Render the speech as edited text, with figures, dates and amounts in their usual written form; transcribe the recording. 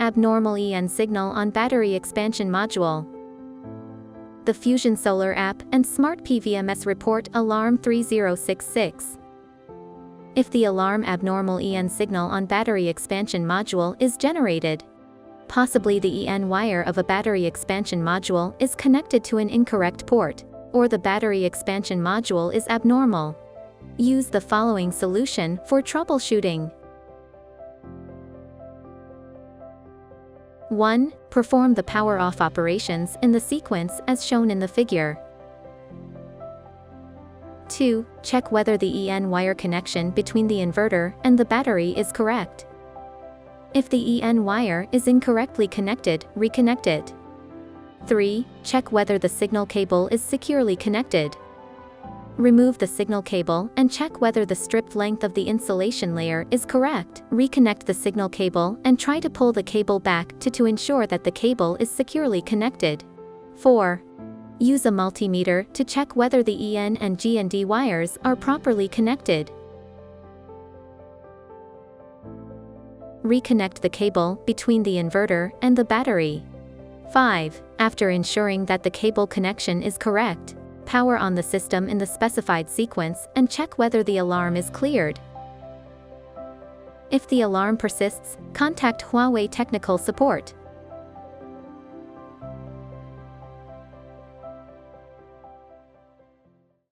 Abnormal EN signal on battery expansion module. The Fusion Solar app and Smart PVMS report alarm 3066. If the alarm abnormal EN signal on battery expansion module is generated, possibly the EN wire of a battery expansion module is connected to an incorrect port, or the battery expansion module is abnormal. Use the following solution for troubleshooting. 1. Perform the power-off operations in the sequence as shown in the figure. 2. Check whether the EN wire connection between the inverter and the battery is correct. If the EN wire is incorrectly connected, reconnect it. 3. Check whether the signal cable is securely connected. Remove the signal cable and check whether the stripped length of the insulation layer is correct. Reconnect the signal cable and try to pull the cable back to ensure that the cable is securely connected. 4. Use a multimeter to check whether the EN and GND wires are properly connected. Reconnect the cable between the inverter and the battery. 5. After ensuring that the cable connection is correct, power on the system in the specified sequence and check whether the alarm is cleared. If the alarm persists, contact Huawei technical support.